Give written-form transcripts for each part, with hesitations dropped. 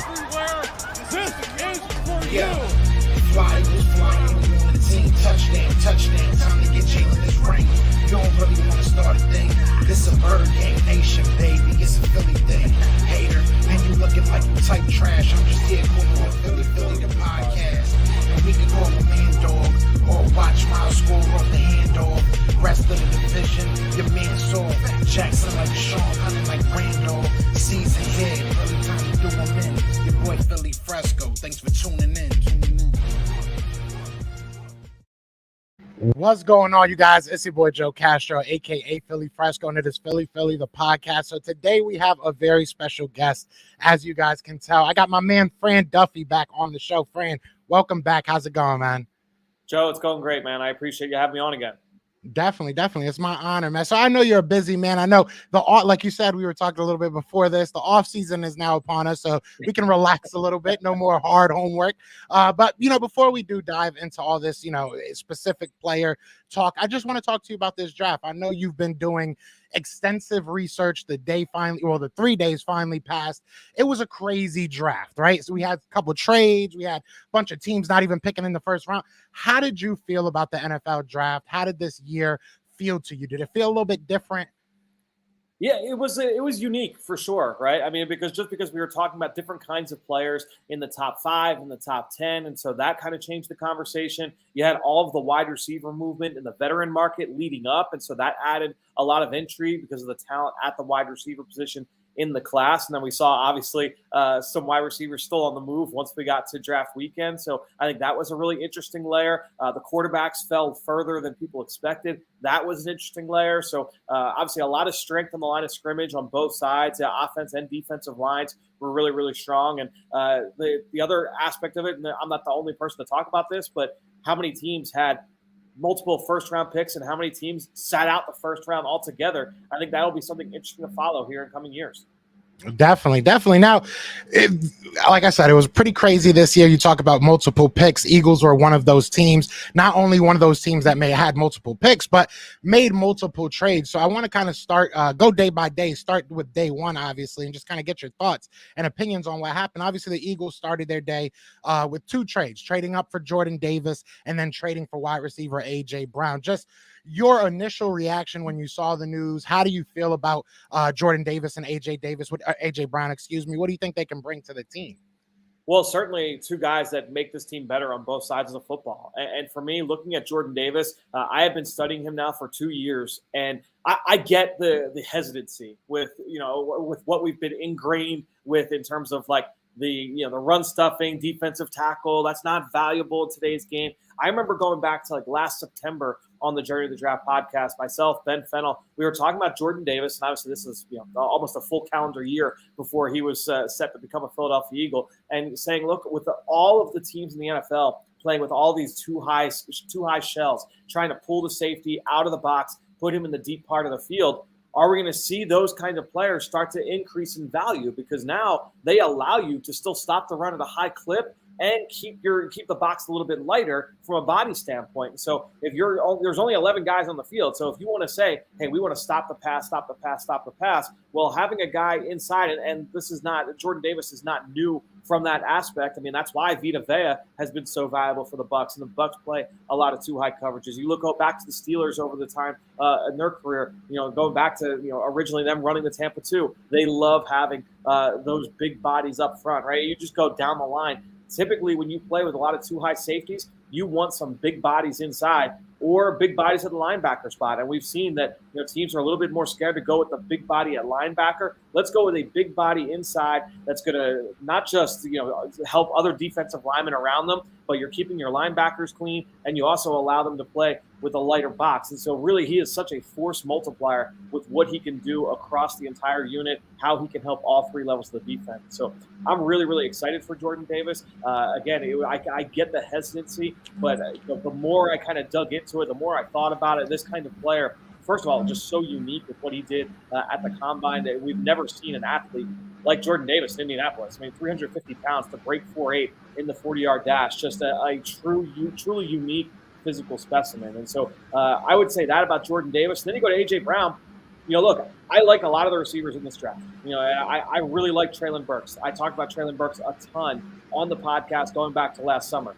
everywhere. This is for you. Fly was flying on the team. Touchdown. Time to get Jalen this ring. You don't really want to start a thing. This a bird game nation, baby. It's a Philly thing. Hater, and you looking like you type trash. I'm just here calling on Philly the podcast. And we can call a man dog or watch Miles score off the handoff. Rest of the division, your man saw Jackson like Sean, hunting like Randolph. Season head, early time to do them in. Your boy Philly Fresco. Thanks for tuning in. What's going on, you guys? It's your boy Joe Castro, aka Philly Fresco, and it is Philly the podcast. So today we have a very special guest, as you guys can tell. I got my man Fran Duffy back on the show. Fran, welcome back. How's it going, man? Joe, it's going great, man. I appreciate you having me on again. Definitely. It's my honor, man. So I know you're a busy man. I know like you said, we were talking a little bit before this. The off season is now upon us, so we can relax a little bit. No more hard homework. But before we do dive into all this, specific player talk, I just want to talk to you about this draft. I know you've been doing extensive research. The 3 days finally passed. It was a crazy draft, right? So we had a couple of trades. We had a bunch of teams not even picking in the first round. How did you feel about the NFL draft? How did this year feel to you? Did it feel a little bit different? Yeah, it was unique for sure, right? I mean, because we were talking about different kinds of players in the top 5, in the top 10, and so that kind of changed the conversation. You had all of the wide receiver movement in the veteran market leading up, and so that added a lot of intrigue because of the talent at the wide receiver position in the class. And then we saw, obviously, some wide receivers still on the move once we got to draft weekend. So I think that was a really interesting layer. The quarterbacks fell further than people expected. That was an interesting layer. So obviously a lot of strength on the line of scrimmage on both sides. The offense and defensive lines were really, really strong. And the other aspect of it, and I'm not the only person to talk about this, but how many teams had multiple first-round picks and how many teams sat out the first round altogether. I think that'll be something interesting to follow here in coming years. Definitely. Now, like I said, it was pretty crazy this year. You talk about multiple picks. Eagles were one of those teams, not only one of those teams that may have had multiple picks, but made multiple trades. So I want to kind of start, go day by day, start with day one, obviously, and just kind of get your thoughts and opinions on what happened. Obviously, the Eagles started their day with 2 trades, trading up for Jordan Davis and then trading for wide receiver A.J. Brown. Just your initial reaction when you saw the news. How do you feel about Jordan Davis and A.J. Brown, excuse me? What do you think they can bring to the team? Well, certainly 2 guys that make this team better on both sides of the football. And for me, looking at Jordan Davis, I have been studying him now for 2 years, and I get the hesitancy with what we've been ingrained with in terms of like the run stuffing, defensive tackle. That's not valuable in today's game. I remember going back to like last September on the Journey of the Draft podcast, myself, Ben Fennell, we were talking about Jordan Davis, and obviously this is almost a full calendar year before he was set to become a Philadelphia Eagle, and saying, look, with all of the teams in the NFL playing with all these too high shells, trying to pull the safety out of the box, put him in the deep part of the field, are we going to see those kind of players start to increase in value? Because now they allow you to still stop the run at a high clip and keep the box a little bit lighter from a body standpoint. And so if there's only 11 guys on the field, so if you want to say, hey, we want to stop the pass, well, having a guy inside, and this is not, Jordan Davis is not new from that aspect. I mean, that's why Vita Vea has been so valuable for the Bucs, and the Bucs play a lot of 2 high coverages. You go back to the Steelers over the time in their career, going back to originally them running the Tampa 2, they love having those big bodies up front, right? You just go down the line. Typically, when you play with a lot of 2 high safeties, you want some big bodies inside or big bodies at the linebacker spot. And we've seen that teams are a little bit more scared to go with the big body at linebacker. Let's go with a big body inside that's going to not just help other defensive linemen around them, but you're keeping your linebackers clean, and you also allow them to play with a lighter box. And so really he is such a force multiplier with what he can do across the entire unit, how he can help all 3 levels of the defense. So I'm really, really excited for Jordan Davis. Again, I get the hesitancy, but the more I kind of dug into it, the more I thought about it, this kind of player, first of all, just so unique with what he did at the combine that we've never seen an athlete like Jordan Davis in Indianapolis. I mean, 350 pounds to break 4.8 in the 40-yard dash, just a truly unique physical specimen. And so I would say that about Jordan Davis. And then you go to A.J. Brown. Look, I like a lot of the receivers in this draft. I really like Treylon Burks. I talked about Treylon Burks a ton on the podcast going back to last summer.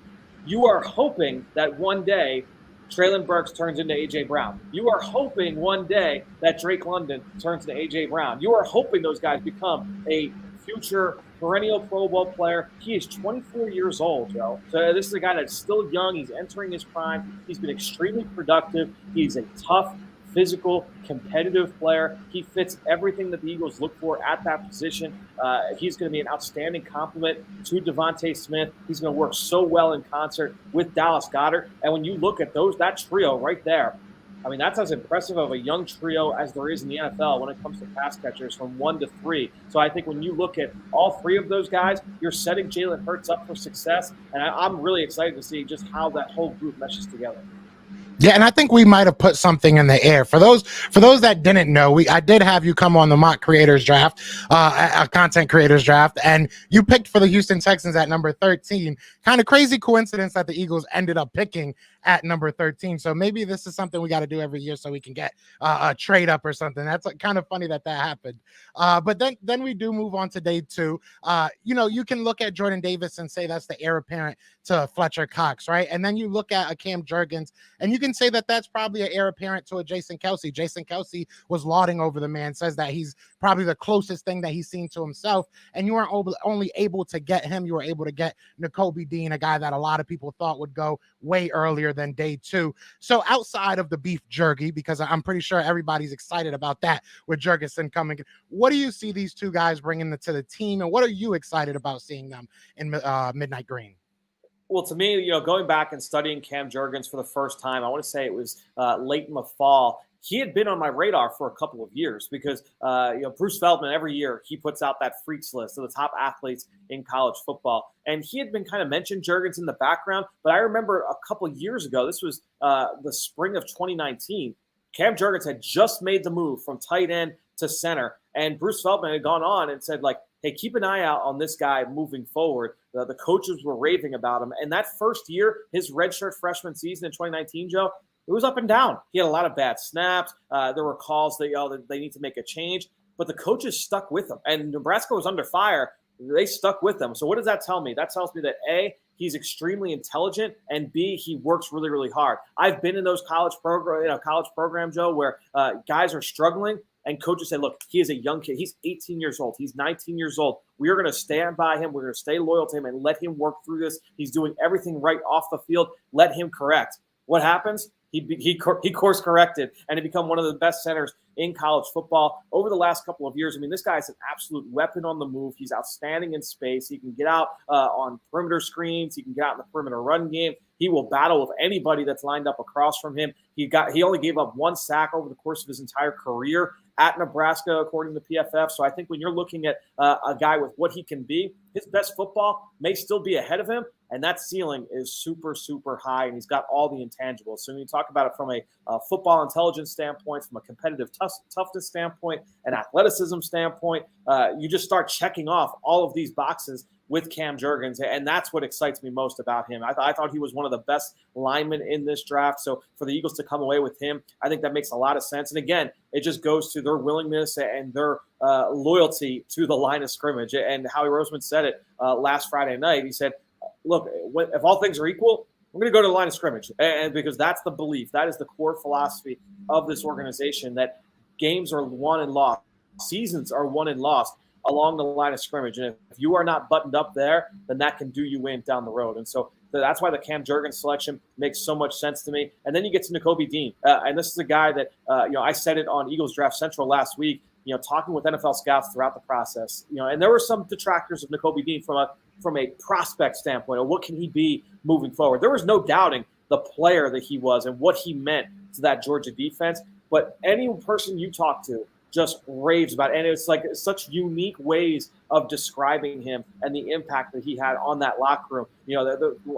You are hoping that one day Treylon Burks turns into A.J. Brown. You are hoping one day that Drake London turns into A.J. Brown. You are hoping those guys become a future perennial Pro Bowl player. He is 24 years old, Joe. So this is a guy that's still young. He's entering his prime. He's been extremely productive. He's a tough, physical, competitive player. He fits everything that the Eagles look for at that position. He's going to be an outstanding complement to Devontae Smith. He's going to work so well in concert with Dallas Goedert. And when you look at that trio right there, I mean, that's as impressive of a young trio as there is in the NFL when it comes to pass catchers from 1 to 3. So I think when you look at all three of those guys, you're setting Jalen Hurts up for success. And I'm really excited to see just how that whole group meshes together. Yeah, and I think we might have put something in the air. For those that didn't know, I did have you come on the mock creators draft, a content creators draft, and you picked for the Houston Texans at number 13. Kind of crazy coincidence that the Eagles ended up picking at number 13. So maybe this is something we got to do every year so we can get a trade up or something. That's kind of funny that happened. But then we do move on to day 2. You can look at Jordan Davis and say that's the heir apparent to Fletcher Cox, right? And then you look at a Cam Jurgens, and you can say that that's probably an heir apparent to a Jason Kelce. Jason Kelce was lauding over the man, says that he's probably the closest thing that he's seen to himself. And you weren't only able to get him, you were able to get Nakobe Dean, a guy that a lot of people thought would go way earlier than day 2. So outside of the beef jerky, because I'm pretty sure everybody's excited about that with Jurgensen coming, what do you see these two guys bringing to the team, and what are you excited about seeing them in Midnight Green? Well, to me, going back and studying Cam Jurgens for the first time, I want to say it was late in the fall. He had been on my radar for a couple of years because, Bruce Feldman, every year, he puts out that freaks list of the top athletes in college football. And he had been kind of mentioned Jurgens in the background. But I remember a couple of years ago, this was the spring of 2019, Cam Jurgens had just made the move from tight end to center. And Bruce Feldman had gone on and said, hey, keep an eye out on this guy moving forward. The coaches were raving about him. And that first year, his redshirt freshman season in 2019, Joe, it was up and down. He had a lot of bad snaps. There were calls that they need to make a change. But the coaches stuck with him. And Nebraska was under fire. They stuck with him. So what does that tell me? That tells me that, A, he's extremely intelligent, and B, he works really, really hard. I've been in those college program, Joe, where guys are struggling. And coaches say, look, he is a young kid. He's 18 years old. He's 19 years old. We are going to stand by him. We're going to stay loyal to him and let him work through this. He's doing everything right off the field. Let him correct. What happens? He course corrected, and he become one of the best centers in college football over the last couple of years. I mean, this guy is an absolute weapon on the move. He's outstanding in space. He can get out on perimeter screens. He can get out in the perimeter run game. He will battle with anybody that's lined up across from him. He only gave up 1 sack over the course of his entire career at Nebraska, according to PFF. So I think when you're looking at a guy with what he can be, his best football may still be ahead of him, and that ceiling is super, super high, and he's got all the intangibles. So when you talk about it from a football intelligence standpoint, from a competitive toughness standpoint, an athleticism standpoint, you just start checking off all of these boxes with Cam Jurgens, and that's what excites me most about him. I thought he was one of the best linemen in this draft, so for the Eagles to come away with him, I think that makes a lot of sense. And again, it just goes to their willingness and their loyalty to the line of scrimmage. And Howie Roseman said it last Friday night. He said, look, if all things are equal, we're going to go to the line of scrimmage, and because that's the belief. That is the core philosophy of this organization, that games are won and lost, seasons are won and lost along the line of scrimmage. And if you are not buttoned up there, then that can do you in down the road. And so that's why the Cam Jurgens selection makes so much sense to me. And then you get to Nakobe Dean. And this is a guy that, I said it on Eagles Draft Central last week, talking with NFL scouts throughout the process, and there were some detractors of Nakobe Dean from a prospect standpoint, or what can he be moving forward. There was no doubting the player that he was and what he meant to that Georgia defense. But any person you talk to just raves about it. And it's like such unique ways of describing him and the impact that he had on that locker room.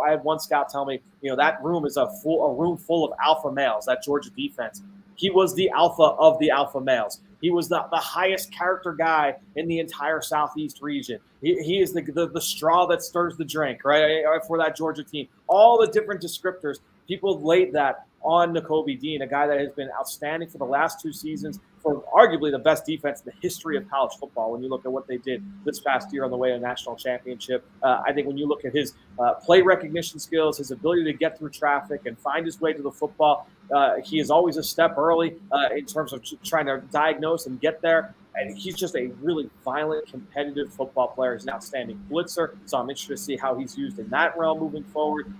I had one scout tell me, that room is a room full of alpha males, that Georgia defense. He was the alpha of the alpha males. He was the highest character guy in the entire Southeast region. He is the straw that stirs the drink, right, for that Georgia team. All the different descriptors, people laid that on Nakobe Dean, a guy that has been outstanding for the last 2 seasons, for arguably the best defense in the history of college football. When you look at what they did this past year on the way to a national championship, I think when you look at his play recognition skills, his ability to get through traffic and find his way to the football, he is always a step early in terms of trying to diagnose and get there. And he's just a really violent, competitive football player. He's an outstanding blitzer, so I'm interested to see how he's used in that realm moving forward.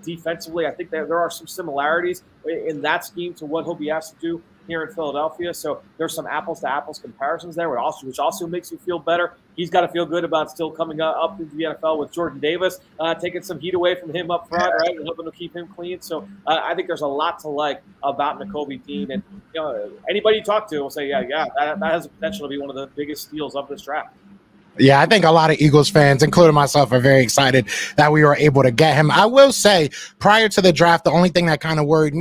Defensively, I think there are some similarities in that scheme to what he'll be asked to do here in Philadelphia. So there's some apples-to-apples comparisons there, which also makes you feel better. He's got to feel good about still coming up into the NFL with Jordan Davis, taking some heat away from him up front, right, and helping to keep him clean. So I think there's a lot to like about Nakobe Dean. And anybody you talk to will say, that has the potential to be one of the biggest steals of this draft. Yeah, I think a lot of Eagles fans, including myself, are very excited that we were able to get him. I will say, prior to the draft, the only thing that kind of worried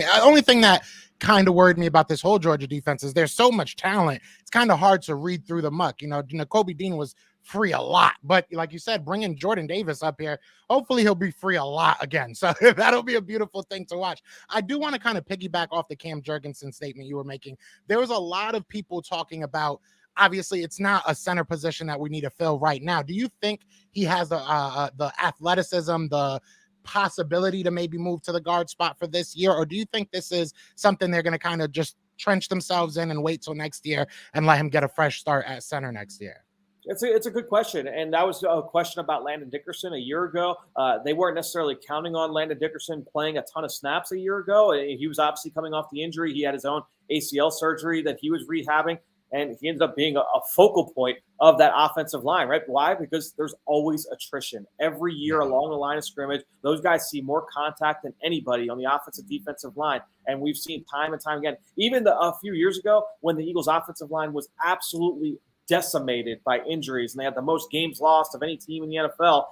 me about this whole Georgia defense is there's so much talent. It's kind of hard to read through the muck. Nakobe Dean was free a lot, but like you said, bringing Jordan Davis up here, hopefully he'll be free a lot again. So that'll be a beautiful thing to watch. I do want to kind of piggyback off the Cam Jurgensen statement you were making. There was a lot of people talking about, obviously, it's not a center position that we need to fill right now. Do you think he has the athleticism, the possibility to maybe move to the guard spot for this year? Or do you think this is something they're going to kind of just trench themselves in and wait till next year and let him get a fresh start at center next year? It's a good question, and that was a question about Landon Dickerson a year ago. They weren't necessarily counting on Landon Dickerson playing a ton of snaps a year ago. He was obviously coming off the injury. He had his own ACL surgery that he was rehabbing, and he ended up being a focal point of that offensive line, right? Why? Because there's always attrition. Every year along the line of scrimmage, those guys see more contact than anybody on the offensive defensive line. And we've seen time and time again, even a few years ago when the Eagles offensive line was absolutely decimated by injuries and they had the most games lost of any team in the NFL,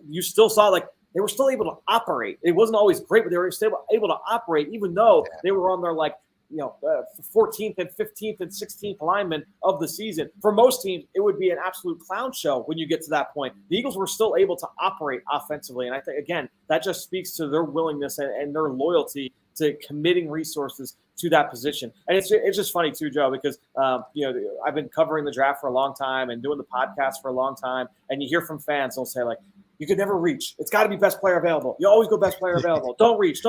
you still saw they were still able to operate. It wasn't always great, but they were still able to operate even though they were on their 14th and 15th and 16th linemen of the season. For most teams, it would be an absolute clown show when you get to that point. The Eagles were still able to operate offensively. And I think, again, that just speaks to their willingness and their loyalty to committing resources to that position. And it's just funny too, Joe, because I've been covering the draft for a long time and doing the podcast for a long time, and you hear from fans, they'll say you could never reach. It's got to be best player available. You always go best player available. Don't reach.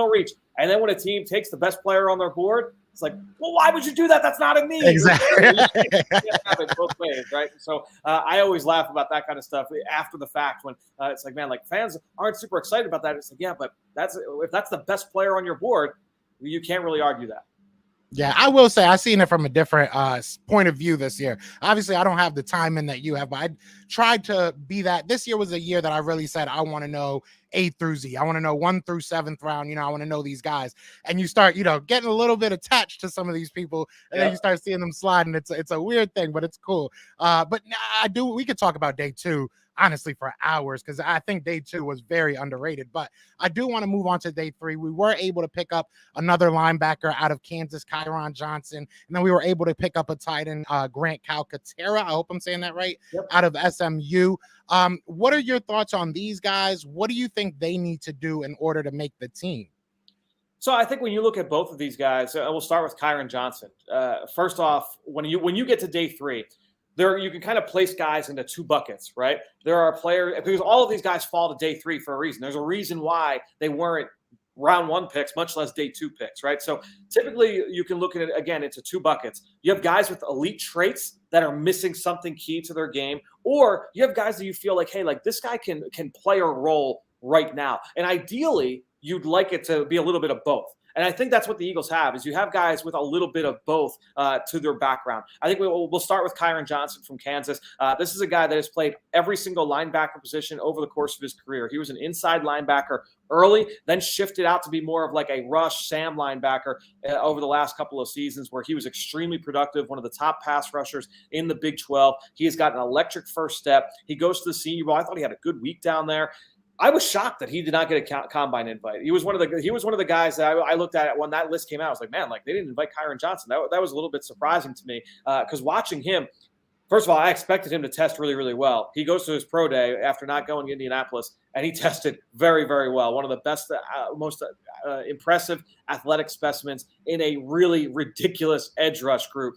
And then when a team takes the best player on their board, it's like, well, why would you do that? That's not a need. Exactly. You can't have it both ways, right? So I always laugh about that kind of stuff after the fact when it's like, man, fans aren't super excited about that. It's like, yeah, but if that's the best player on your board, you can't really argue that. Yeah, I will say I've seen it from a different point of view this year. Obviously, I don't have the time in that you have, but I tried to be that. This year was a year that I really said, I want to know A through Z. I want to know 1 through 7th round. I want to know these guys. And you start, getting a little bit attached to some of these people, and then you start seeing them slide, and it's a weird thing, but it's cool. But we could talk about day 2. Honestly, for hours, because I think day 2 was very underrated. But I do want to move on to day 3. We were able to pick up another linebacker out of Kansas, Kyron Johnson, and then we were able to pick up a tight end, Grant Calcaterra. I hope I'm saying that right. Yep. Out of SMU. What are your thoughts on these guys? What do you think they need to do in order to make the team? So I think when you look at both of these guys, we'll start with Kyron Johnson. First off, when you get to day 3. You can kind of place guys into 2 buckets, right? There are players, because all of these guys fall to day 3 for a reason. There's a reason why they weren't round 1 picks, much less day 2 picks, right? So typically you can look at it, again, into 2 buckets. You have guys with elite traits that are missing something key to their game, or you have guys that you feel like, hey, this guy can play a role right now. And ideally, you'd like it to be a little bit of both. And I think that's what the Eagles have, is you have guys with a little bit of both to their background. I think we'll start with Kyron Johnson from Kansas. This is a guy that has played every single linebacker position over the course of his career. He was an inside linebacker early, then shifted out to be more of a rush Sam linebacker over the last couple of seasons, where he was extremely productive, one of the top pass rushers in the Big 12. He has got an electric first step. He goes to the Senior Bowl. I thought he had a good week down there. I was shocked that he did not get a combine invite. He was one of the guys that I looked at when that list came out. I was like, man, they didn't invite Kyron Johnson. That was a little bit surprising to me, because watching him, First of all, I expected him to test really, really well. He goes to his pro day after not going to Indianapolis, and he tested very, very well. One of the best, most impressive athletic specimens in a really ridiculous edge rush group.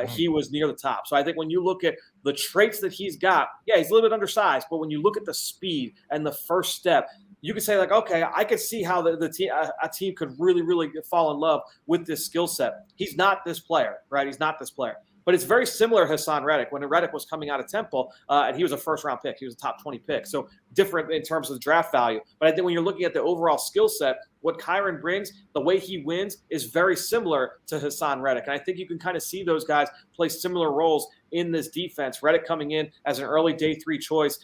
He was near the top. So I think when you look at the traits that he's got, yeah, he's a little bit undersized, but when you look at the speed and the first step, you could say, like, okay, I could see how the team, a team could really, really fall in love with this skill set. He's not this player, right? He's not this player. But it's very similar to Hassan Reddick. When Reddick was coming out of Temple, and he was a first-round pick. He was a top 20 pick. So different in terms of the draft value. But I think when you're looking at the overall skill set, what Kyron brings, the way he wins, is very similar to Hassan Reddick. And I think you can kind of see those guys play similar roles in this defense. Reddick coming in as an early day 3 choice.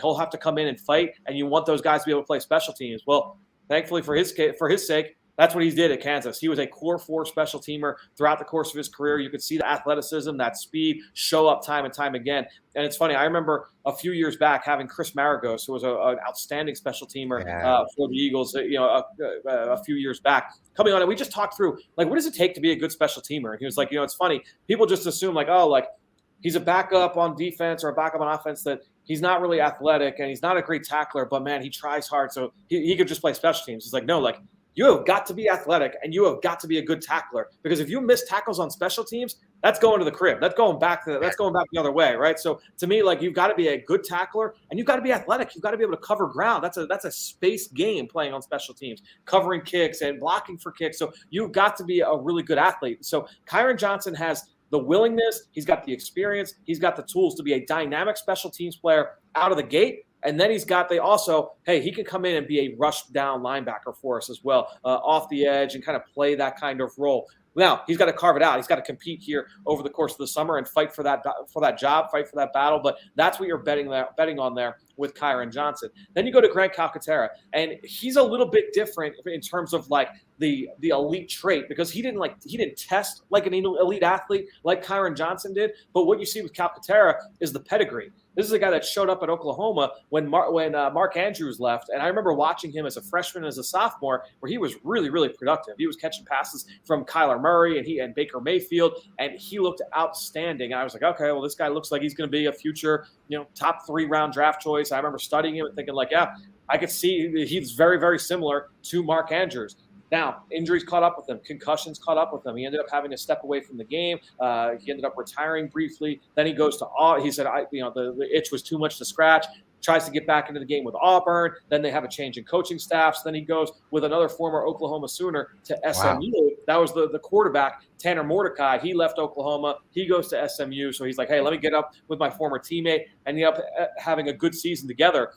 He'll have to come in and fight, and you want those guys to be able to play special teams. Well, thankfully for his sake, that's what he did at Kansas. He was a core 4 special teamer throughout the course of his career. You could see the athleticism, that speed show up time and time again. And it's funny, I remember a few years back having Chris Maragos, who was an outstanding special teamer for the Eagles, a few years back, coming on. And we just talked through, like, what does it take to be a good special teamer? And he was like, it's funny. People just assume, like, oh, like, he's a backup on defense or a backup on offense, that he's not really athletic and he's not a great tackler, but, man, he tries hard. So he could just play special teams. He's like, no, like, you have got to be athletic and you have got to be a good tackler, because if you miss tackles on special teams, that's going to the crib. That's going back the other way, right? So to me, like, you've got to be a good tackler and you've got to be athletic. You've got to be able to cover ground. That's a space game playing on special teams, covering kicks and blocking for kicks. So you've got to be a really good athlete. So Kyron Johnson has the willingness, he's got the experience, he's got the tools to be a dynamic special teams player out of the gate. And then he's got he can come in and be a rush down linebacker for us as well, off the edge, and kind of play that kind of role. Now, he's got to carve it out. He's got to compete here over the course of the summer and fight for that job, fight for that battle. But that's what you're betting on there with Kyron Johnson. Then you go to Grant Calcaterra, and he's a little bit different in terms of, like, the elite trait, because he didn't test like an elite athlete like Kyron Johnson did. But what you see with Calcaterra is the pedigree. This is a guy that showed up at Oklahoma when Mark Andrews left. And I remember watching him as a freshman, as a sophomore, where he was really, really productive. He was catching passes from Kyler Murray and Baker Mayfield, and he looked outstanding. And I was like, okay, well, this guy looks like he's going to be a future, top 3 round draft choice. I remember studying him and thinking, like, yeah, I could see he's very, very similar to Mark Andrews. Now, injuries caught up with him. Concussions caught up with him. He ended up having to step away from the game. He ended up retiring briefly. Then he goes to he said, the itch was too much to scratch. Tries to get back into the game with Auburn. Then they have a change in coaching staffs. Then he goes with another former Oklahoma Sooner to SMU. Wow. That was the quarterback, Tanner Mordecai. He left Oklahoma. He goes to SMU. So he's like, hey, let me get up with my former teammate, and ended up having a good season together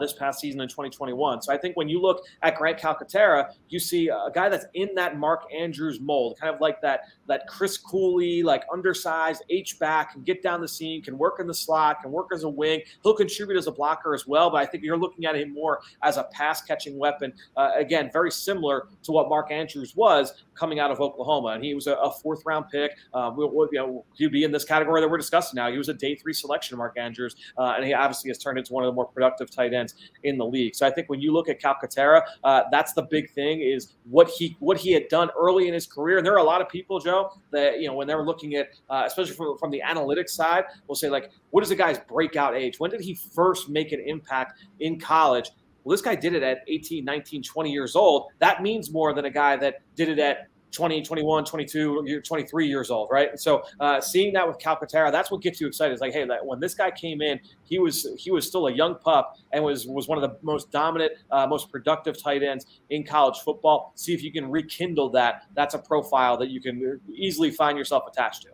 this past season in 2021. So I think when you look at Grant Calcaterra, you see a guy that's in that Mark Andrews mold, kind of like that Chris Cooley, like undersized H-back, can get down the seam, can work in the slot, can work as a wing. He'll contribute as a blocker as well, but I think you're looking at him more as a pass-catching weapon. Again, very similar to what Mark Andrews was coming out of Oklahoma, and he was a 4th-round pick. He'd be in this category that we're discussing now. He was a day 3 selection, Mark Andrews, and he obviously has turned into one of the more productive tight ends in the league. So I think when you look at Calcaterra, that's the big thing, is what he had done early in his career. And there are a lot of people, Joe, that when they're looking at, especially from the analytics side, will say, like, what is a guy's breakout age? When did he first make an impact in college? Well, this guy did it at 18, 19, 20 years old. That means more than a guy that did it at 20, 21, 22, 23 years old, right? And so seeing that with Calcaterra, that's what gets you excited. It's like, hey, when this guy came in, he was still a young pup and was one of the most dominant, most productive tight ends in college football. See if you can rekindle that. That's a profile that you can easily find yourself attached to.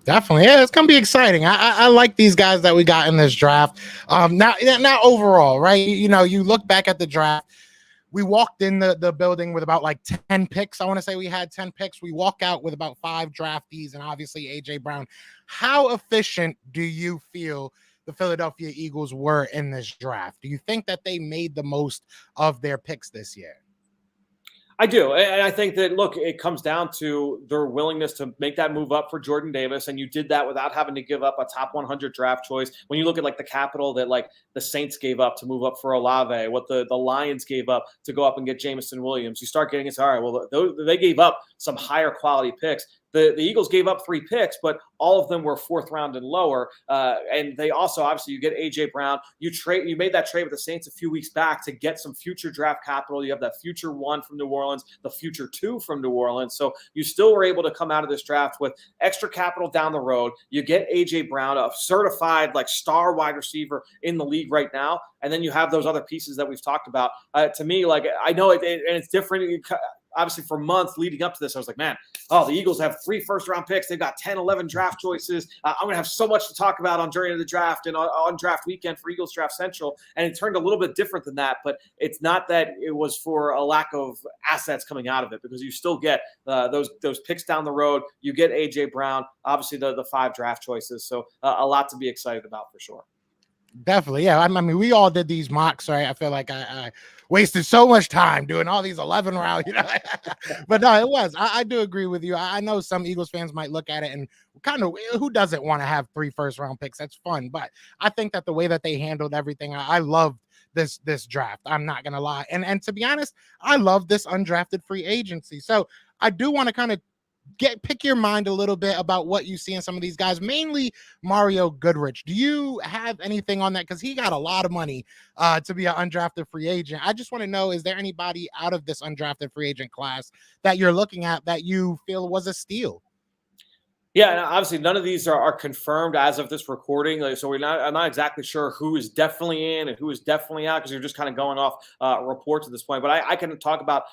Definitely. Yeah, it's going to be exciting. I like these guys that we got in this draft. Now overall, right? You look back at the draft. We walked in the building with about like 10 picks. I want to say we had 10 picks. We walk out with about 5 draftees and obviously A.J. Brown. How efficient do you feel the Philadelphia Eagles were in this draft? Do you think that they made the most of their picks this year? I do. And I think that, look, it comes down to their willingness to make that move up for Jordan Davis. And you did that without having to give up a top 100 draft choice. When you look at, like, the capital that, like, the Saints gave up to move up for Olave, what the Lions gave up to go up and get Jameson Williams, you start getting into, all right, well, they gave up some higher quality picks. The Eagles gave up 3 picks, but all of them were 4th round and lower. And they also, obviously, you get A.J. Brown. You made that trade with the Saints a few weeks back to get some future draft capital. You have that future 1 from New Orleans, the future 2 from New Orleans. So you still were able to come out of this draft with extra capital down the road. You get A.J. Brown, a certified like star wide receiver in the league right now. And then you have those other pieces that we've talked about. To me, like, I know and it's different. Obviously, for months leading up to this, I was like, man, the Eagles have 3 first-round picks. They've got 10, 11 draft choices. I'm going to have so much to talk about during the draft and on draft weekend for Eagles Draft Central. And it turned a little bit different than that, but it's not that it was for a lack of assets coming out of it, because you still get those picks down the road. You get A.J. Brown, obviously the 5 draft choices. So a lot to be excited about for sure. Definitely. Yeah. I mean, we all did these mocks, right? I feel like I wasted so much time doing all these 11 rounds, but no, it was. I do agree with you. I know some Eagles fans might look at it and kind of, who doesn't want to have 3 first-round picks? That's fun. But I think that the way that they handled everything, I loved this draft. I'm not going to lie. And to be honest, I love this undrafted free agency. So I do want to kind of pick your mind a little bit about what you see in some of these guys, mainly Mario Goodrich. Do you have anything on that? Because he got a lot of money to be an undrafted free agent. I just want to know, is there anybody out of this undrafted free agent class that you're looking at that you feel was a steal? Yeah, and obviously none of these are confirmed as of this recording. So I'm not exactly sure who is definitely in and who is definitely out, because you're just kind of going off reports at this point. But I can talk about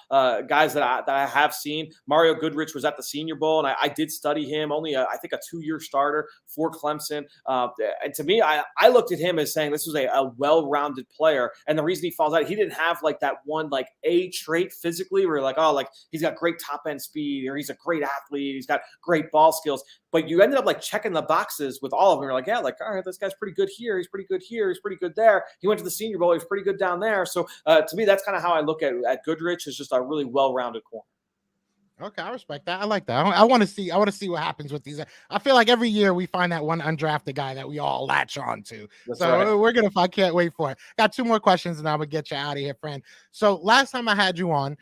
guys that I have seen. Mario Goodrich was at the Senior Bowl, and I did study him. Only I think a 2-year starter for Clemson. And to me, I looked at him as saying this was a well-rounded player. And the reason he falls out, he didn't have like that one like A trait physically where you're like, oh, like he's got great top end speed, or he's a great athlete, he's got great ball skills. But you ended up like checking the boxes with all of them. You're like, yeah, like, all right, this guy's pretty good here. He's pretty good here. He's pretty good there. He went to the Senior Bowl. He's pretty good down there. So to me, that's kind of how I look at Goodrich, as just a really well-rounded corner. Okay, I respect that. I like that. I want to see what happens with these. I feel like every year we find that one undrafted guy that we all latch on to. That's so right. we're gonna. I can't wait for it. Got 2 more questions, and I'm gonna get you out of here, Fran. So last time I had you on,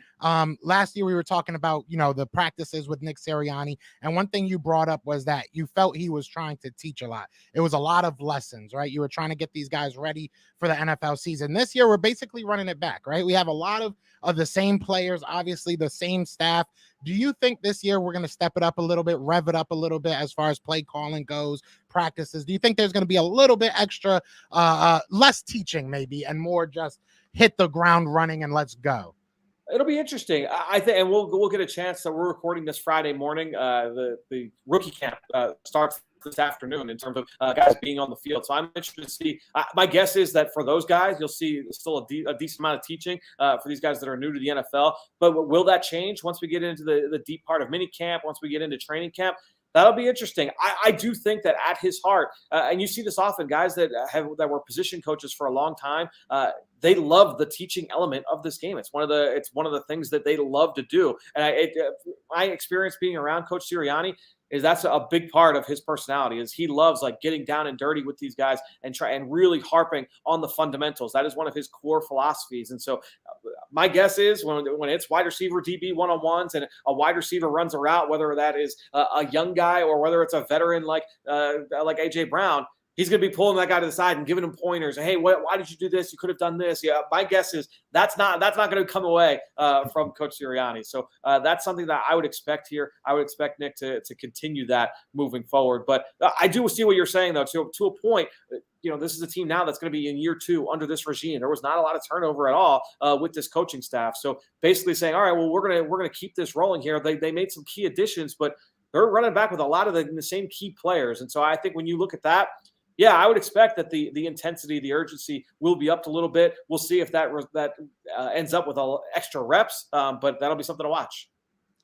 last year we were talking about the practices with Nick Sirianni, and one thing you brought up was that you felt he was trying to teach a lot. It was a lot of lessons, right? You were trying to get these guys ready for the NFL season. This year we're basically running it back, right? We have a lot of the same players, obviously the same staff. Do you think this year we're going to step it up a little bit, rev it up a little bit as far as play calling goes, practices? Do you think there's going to be a little bit extra, less teaching maybe, and more just hit the ground running and let's go? It'll be interesting. I think, and we'll get a chance. So we're recording this Friday morning. The rookie camp starts this afternoon in terms of guys being on the field. So I'm interested to see. My guess is that for those guys, you'll see still a decent amount of teaching for these guys that are new to the NFL. But will that change once we get into the deep part of mini camp, once we get into training camp? That'll be interesting. I do think that at his heart, and you see this often, guys that were position coaches for a long time, they love the teaching element of this game. It's one of the things that they love to do. And my experience being around Coach Sirianni is that's a big part of his personality. Is he loves like getting down and dirty with these guys and really harping on the fundamentals. That is one of his core philosophies. And so my guess is when it's wide receiver DB one-on-ones and a wide receiver runs a route, whether that is a young guy or whether it's a veteran like A.J. Brown, he's going to be pulling that guy to the side and giving him pointers. Hey, why did you do this? You could have done this. Yeah, my guess is that's not going to come away from Coach Sirianni. So that's something that I would expect here. I would expect Nick to continue that moving forward. But I do see what you're saying, though, to a point. This is a team now that's going to be in year 2 under this regime. There was not a lot of turnover at all with this coaching staff. So basically saying, all right, well, we're going to keep this rolling here. They made some key additions, but they're running back with a lot of the same key players. And so I think when you look at that, yeah, I would expect that the intensity, the urgency will be upped a little bit. We'll see if that ends up with extra reps, but that'll be something to watch.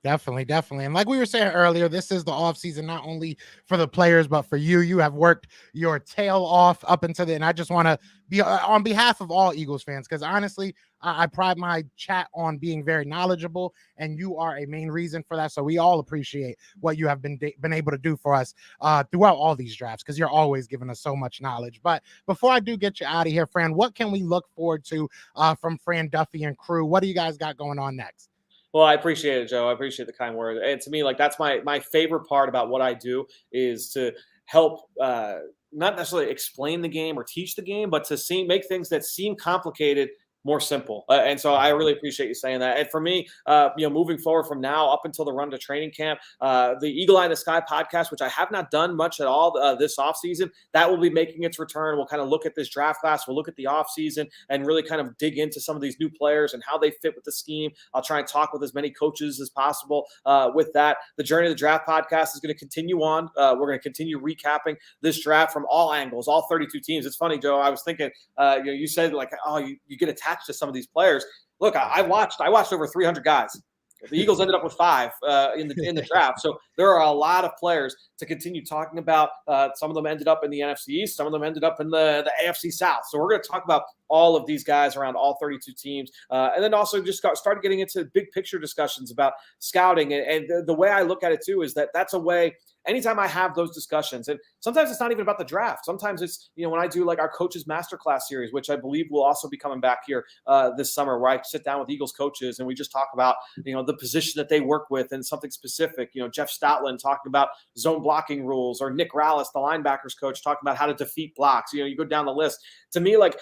Definitely. And like we were saying earlier, this is the offseason not only for the players, but for you. You have worked your tail off up until and I just want to be on behalf of all Eagles fans, because honestly, I pride my chat on being very knowledgeable, and you are a main reason for that. So we all appreciate what you have been able to do for us throughout all these drafts, because you're always giving us so much knowledge. But before I do get you out of here, Fran, what can we look forward to from Fran, Duffy, and crew? What do you guys got going on next? Well, I appreciate it, Joe. I appreciate the kind word. And to me, like that's my favorite part about what I do is to help not necessarily explain the game or teach the game, but to make things that seem complicated more simple. And so I really appreciate you saying that. And for me, moving forward from now up until the run to training camp, the Eagle Eye in the Sky podcast, which I have not done much at all this offseason, that will be making its return. We'll kind of look at this draft class. We'll look at the offseason and really kind of dig into some of these new players and how they fit with the scheme. I'll try and talk with as many coaches as possible with that. The Journey of the Draft podcast is going to continue on. We're going to continue recapping this draft from all angles, all 32 teams. It's funny, Joe. I was thinking, you said like, oh, you get attached to some of these players. Look, I watched over 300 guys. The Eagles ended up with 5 in the draft. So there are a lot of players to continue talking about. Some of them ended up in the NFC East. Some of them ended up in the AFC South. So we're going to talk about all of these guys around all 32 teams. And then also just started getting into big picture discussions about scouting. And the way I look at it too is that that's a way – anytime I have those discussions, and sometimes it's not even about the draft. Sometimes it's, when I do like our coaches masterclass series, which I believe will also be coming back here this summer, where I sit down with Eagles coaches and we just talk about, the position that they work with and something specific. Jeff Stoutland talking about zone blocking rules, or Nick Rallis, the linebackers coach, talking about how to defeat blocks. You go down the list. To me, like,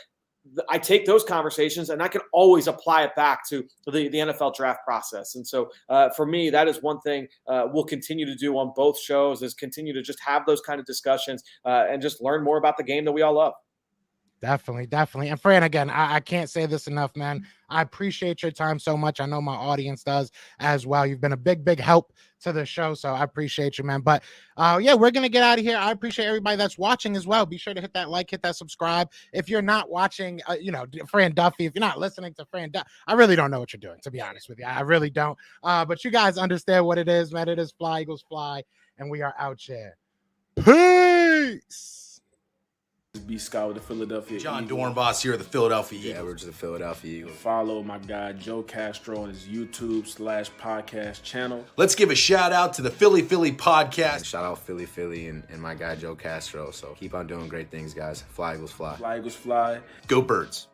I take those conversations and I can always apply it back to the NFL draft process. And so for me, that is one thing we'll continue to do on both shows, is continue to just have those kind of discussions and just learn more about the game that we all love. Definitely. And Fran, again, I can't say this enough, man. I appreciate your time so much. I know my audience does as well. You've been a big help to the show, so I appreciate you, man. But we're going to get out of here. I appreciate everybody that's watching as well. Be sure to hit that like, hit that subscribe. If you're not watching, Fran Duffy, if you're not listening to Fran Duffy, I really don't know what you're doing, to be honest with you. I really don't. But you guys understand what it is, man. It is Fly Eagles Fly, and we are out here. Peace. B. Scott with the Philadelphia John Eagles. Dornboss here at the Philadelphia Eagles. Yeah, we're just the Philadelphia Eagles. Follow my guy Joe Castro on his YouTube/podcast channel. Let's give a shout out to the Philly podcast. And shout out Philly and my guy Joe Castro. So keep on doing great things, guys. Fly Eagles Fly. Fly Eagles Fly. Go Birds.